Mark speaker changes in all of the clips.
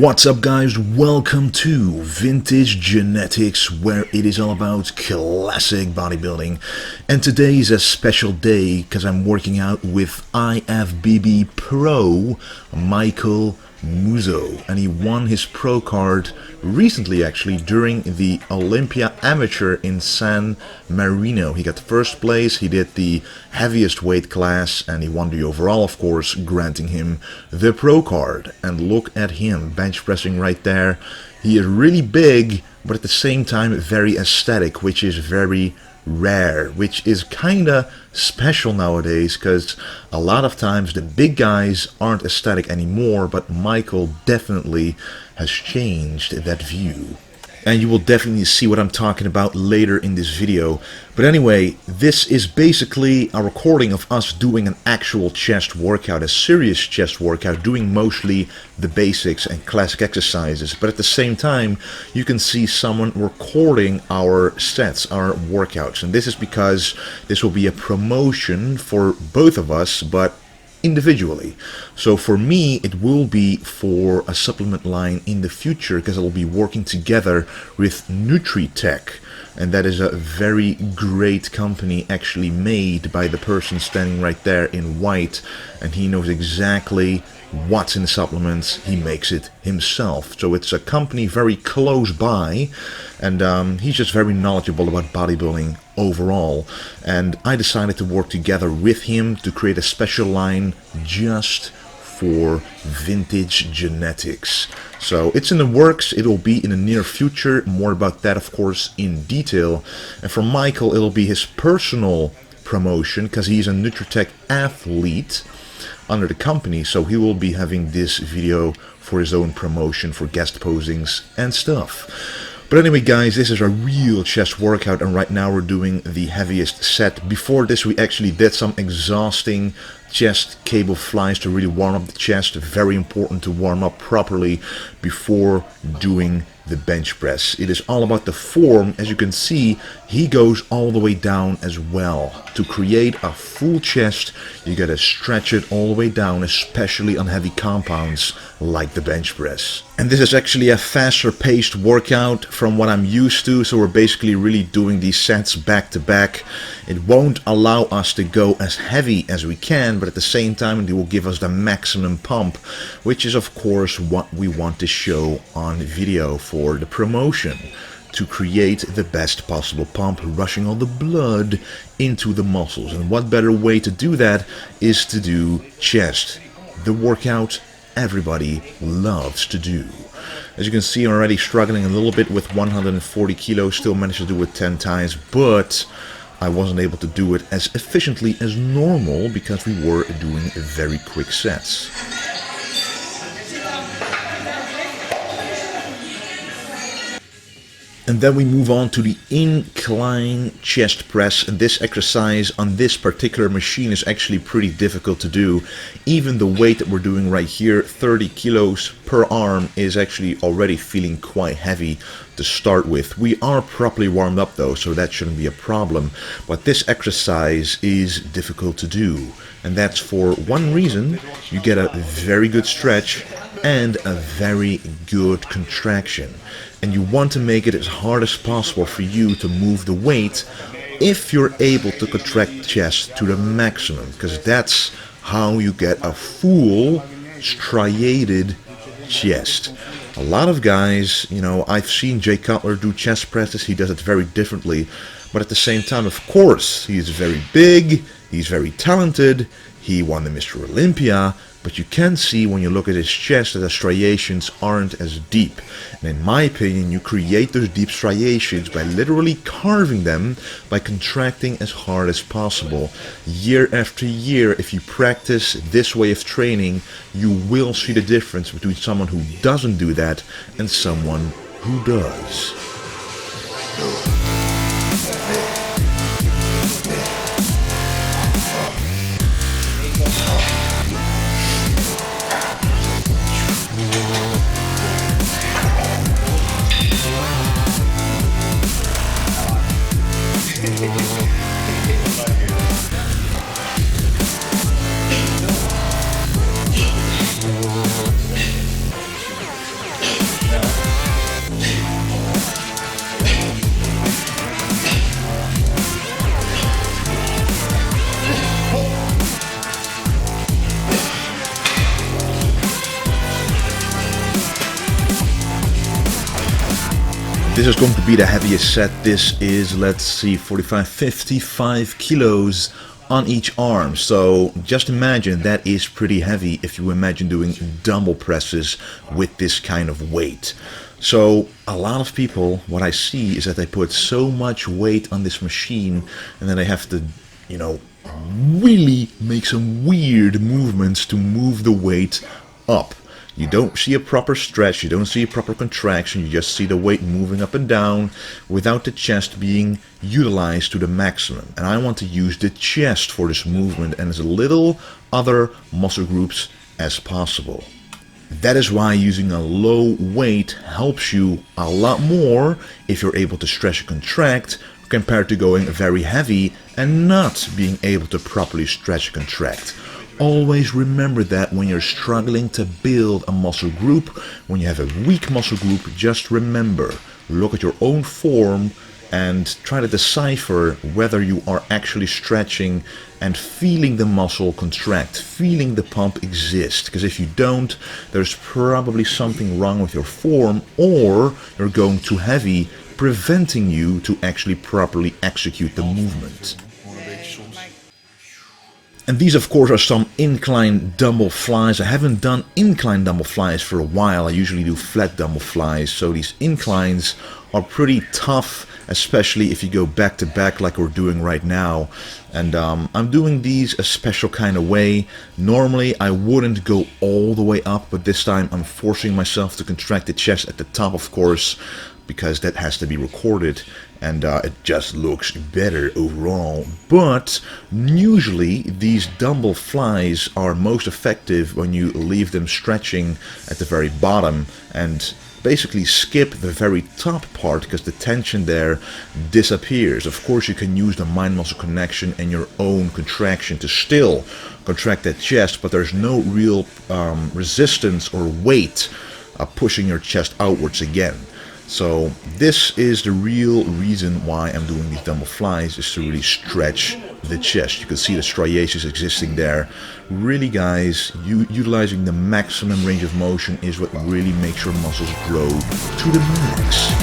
Speaker 1: What's up guys, welcome to Vintage Genetics, where it is all about classic bodybuilding. And today is a special day because I'm working out with IFBB Pro Michael Muzo, and he won his pro card recently, actually during the Olympia Amateur in San Marino. He got first place, he did the heaviest weight class, and he won the overall, of course, granting him the pro card. And look at him bench pressing right there. He is really big, but at the same time very aesthetic, which is very rare, which is kinda special nowadays, because a lot of times the big guys aren't aesthetic anymore, but Michael definitely has changed that view. And you will definitely see what I'm talking about later in this video. But anyway, this is basically a recording of us doing an actual chest workout, a serious chest workout, doing mostly the basics and classic exercises. But at the same time, you can see someone recording our sets, our workouts. And this is because this will be a promotion for both of us, but individually. So for me, it will be for a supplement line in the future, because I will be working together with Nutritech, and that is a very great company, actually made by the person standing right there in white, and he knows exactly what's in the supplements. He makes it himself. So it's a company very close by, and he's just very knowledgeable about bodybuilding overall. And I decided to work together with him to create a special line just for Vintage Genetics. So it's in the works, it'll be in the near future. More about that, of course, in detail. And for Michael, it'll be his personal promotion, because he's a Nutritech athlete under the company, so he will be having this video for his own promotion, for guest postings and stuff. But anyway guys, this is a real chest workout, and right now we're doing the heaviest set. Before this we actually did some exhausting chest cable flies to really warm up the chest. Very important to warm up properly before doing the bench press. It is all about the form. As you can see, he goes all the way down as well. To create a full chest, you gotta stretch it all the way down, especially on heavy compounds like the bench press. And this is actually a faster paced workout from what I'm used to, so we're basically really doing these sets back to back. It won't allow us to go as heavy as we can, but at the same time it will give us the maximum pump, which is of course what we want to show on video for the promotion, to create the best possible pump, rushing all the blood into the muscles. And what better way to do that is to do chest, the workout everybody loves to do. As you can see, I'm already struggling a little bit with 140 kilos, still managed to do it 10 times, but I wasn't able to do it as efficiently as normal because we were doing very quick sets. And then we move on to the incline chest press, and this exercise on this particular machine is actually pretty difficult to do. Even the weight that we're doing right here, 30 kilos per arm, is actually already feeling quite heavy to start with. We are properly warmed up though, so that shouldn't be a problem. But this exercise is difficult to do, and that's for one reason: you get a very good stretch and a very good contraction. And you want to make it as hard as possible for you to move the weight if you're able to contract chest to the maximum, because that's how you get a full striated chest. A lot of guys, you know, I've seen Jay Cutler do chest presses, he does it very differently, but at the same time, of course, he's very big, he's very talented, he won the Mr. Olympia, but you can see when you look at his chest that the striations aren't as deep. And in my opinion, you create those deep striations by literally carving them, by contracting as hard as possible. Year after year, if you practice this way of training, you will see the difference between someone who doesn't do that and someone who does. This is going to be the heaviest set. This is, let's see, 45, 55 kilos on each arm. So just imagine that is pretty heavy if you imagine doing dumbbell presses with this kind of weight. So a lot of people, what I see is that they put so much weight on this machine and then they have to, you know, really make some weird movements to move the weight up. You don't see a proper stretch, you don't see a proper contraction, you just see the weight moving up and down without the chest being utilized to the maximum. And I want to use the chest for this movement and as little other muscle groups as possible. That is why using a low weight helps you a lot more if you're able to stretch and contract compared to going very heavy and not being able to properly stretch and contract. Always remember that when you're struggling to build a muscle group, when you have a weak muscle group, just remember, look at your own form and try to decipher whether you are actually stretching and feeling the muscle contract, feeling the pump exist. Because if you don't, there's probably something wrong with your form or you're going too heavy, preventing you to actually properly execute the movement. And these of course are some incline dumbbell flies. I haven't done incline dumbbell flies for a while. I usually do flat dumbbell flies. So these inclines are pretty tough, especially if you go back to back like we're doing right now. And I'm doing these a special kind of way. Normally I wouldn't go all the way up, but this time I'm forcing myself to contract the chest at the top, of course, because that has to be recorded and it just looks better overall. But usually these dumbbell flies are most effective when you leave them stretching at the very bottom and basically skip the very top part because the tension there disappears. Of course you can use the mind-muscle connection and your own contraction to still contract that chest, but there's no real resistance or weight pushing your chest outwards again. So this is the real reason why I'm doing these dumbbell flies, is to really stretch the chest. You can see the striations existing there. Really guys, utilizing the maximum range of motion is what really makes your muscles grow to the max.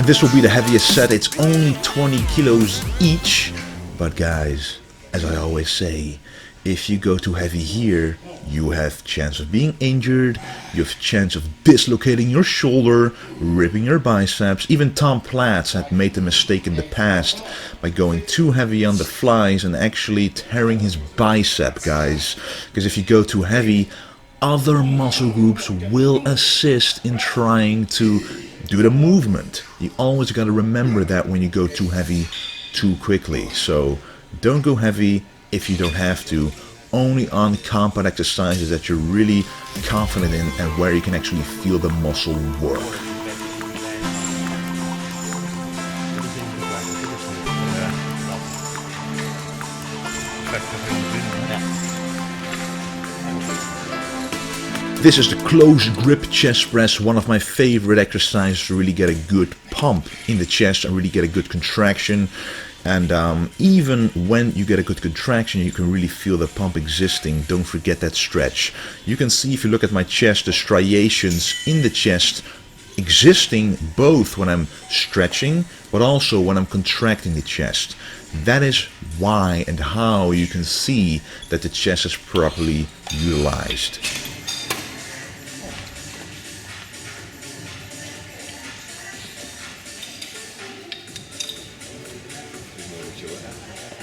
Speaker 1: This will be the heaviest set. It's only 20 kilos each. But guys, as I always say, if you go too heavy here, you have chance of being injured, you have chance of dislocating your shoulder, ripping your biceps. Even Tom Platz had made the mistake in the past by going too heavy on the flies and actually tearing his bicep, guys. Because if you go too heavy, other muscle groups will assist in trying to do the movement. You always got to remember that when you go too heavy too quickly. So don't go heavy if you don't have to. Only on compound exercises that you're really confident in and where you can actually feel the muscle work. This is the close grip chest press, one of my favorite exercises to really get a good pump in the chest and really get a good contraction. And even when you get a good contraction, you can really feel the pump existing. Don't forget that stretch. You can see, if you look at my chest, the striations in the chest existing both when I'm stretching but also when I'm contracting the chest. That is why and how you can see that the chest is properly utilized.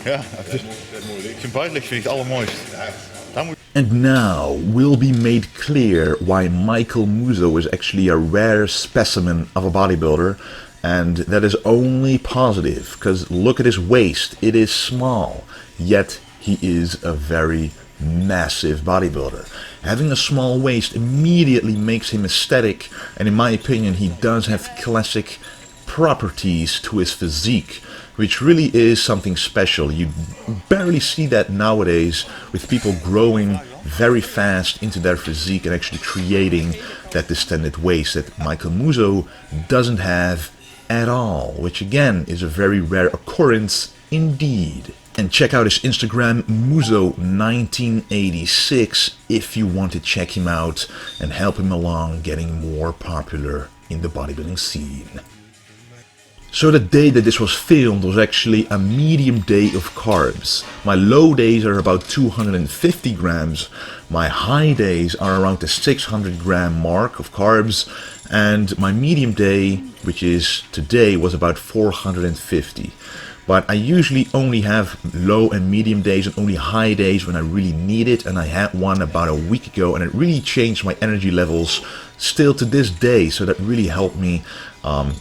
Speaker 2: Ja, ik vind buitenlicht vind ik het allermooist.
Speaker 1: And now will be made clear why Michael Muzo is actually a rare specimen of a bodybuilder, and that is only positive, because look at his waist, it is small, yet he is a very massive bodybuilder. Having a small waist immediately makes him aesthetic, and in my opinion he does have classic properties to his physique. which really is something special. You barely see that nowadays with people growing very fast into their physique and actually creating that distended waist that Michael Muzo doesn't have at all, which again is a very rare occurrence indeed. And check out his Instagram, Muzo1986, if you want to check him out and help him along getting more popular in the bodybuilding scene. So the day that this was filmed was actually a medium day of carbs. My low days are about 250 grams, my high days are around the 600 gram mark of carbs, and my medium day, which is today, was about 450. But I usually only have low and medium days and only high days when I really need it, and I had one about a week ago and it really changed my energy levels still to this day, so that really helped me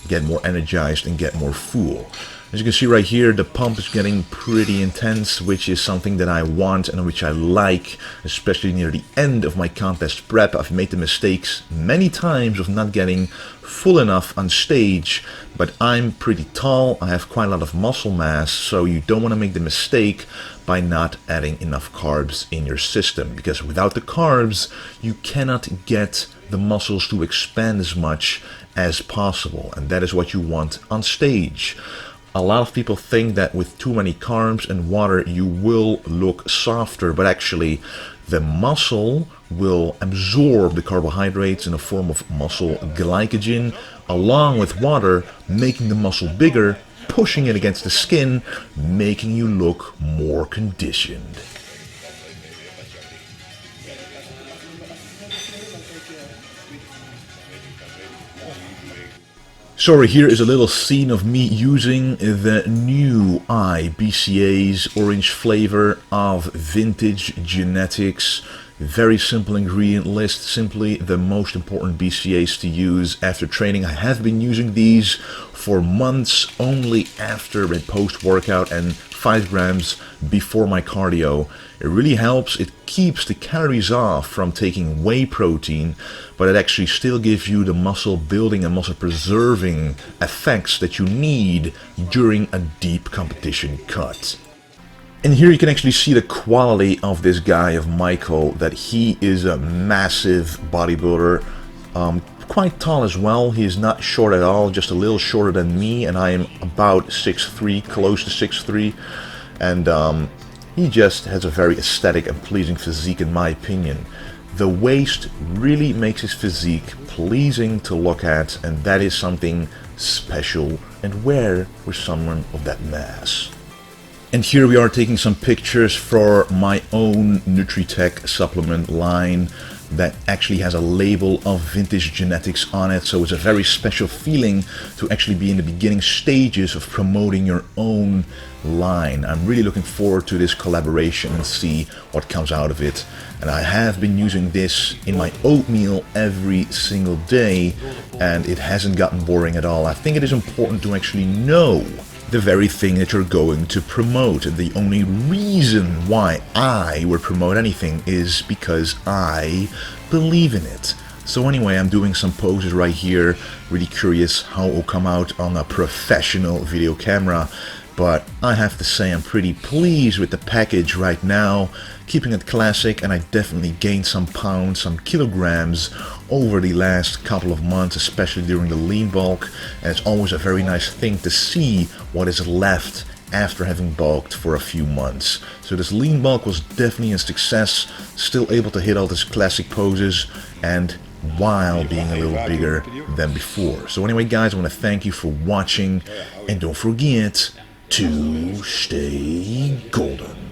Speaker 1: get more energized and get more full. As you can see right here, the pump is getting pretty intense, which is something that I want and which I like, especially near the end of my contest prep. I've made the mistakes many times of not getting full enough on stage, but I'm pretty tall, I have quite a lot of muscle mass, so you don't want to make the mistake by not adding enough carbs in your system, because without the carbs you cannot get the muscles to expand as much as possible, and that is what you want on stage. A lot of people think that with too many carbs and water you will look softer, but actually the muscle will absorb the carbohydrates in the form of muscle glycogen along with water, making the muscle bigger, pushing it against the skin, making you look more conditioned. So here is a little scene of me using the new IBCA's orange flavor of Vintage Genetics. Very simple ingredient list, simply the most important BCA's to use after training. I have been using these for months, only after and post-workout, and 5 grams before my cardio. It really helps. It keeps the calories off from taking whey protein, but it actually still gives you the muscle building and muscle preserving effects that you need during a deep competition cut. And here you can actually see the quality of this guy, of Michael, that he is a massive bodybuilder, quite tall as well. He is not short at all, just a little shorter than me, and I am about 6'3", close to 6'3", and he just has a very aesthetic and pleasing physique in my opinion. The waist really makes his physique pleasing to look at, and that is something special and rare for someone of that mass. And here we are taking some pictures for my own Nutritech supplement line that actually has a label of Vintage Genetics on it, so it's a very special feeling to actually be in the beginning stages of promoting your own line. I'm really looking forward to this collaboration and see what comes out of it. And I have been using this in my oatmeal every single day, and it hasn't gotten boring at all. I think it is important to actually know the very thing that you're going to promote. And the only reason why I would promote anything is because I believe in it. So anyway, I'm doing some poses right here, really curious how it will come out on a professional video camera. But I have to say I'm pretty pleased with the package right now, keeping it classic, and I definitely gained some pounds, some kilograms over the last couple of months, especially during the lean bulk, and it's always a very nice thing to see what is left after having bulked for a few months. So this lean bulk was definitely a success, still able to hit all these classic poses and while being a little bigger than before. So anyway guys, I want to thank you for watching, and don't forget to stay golden.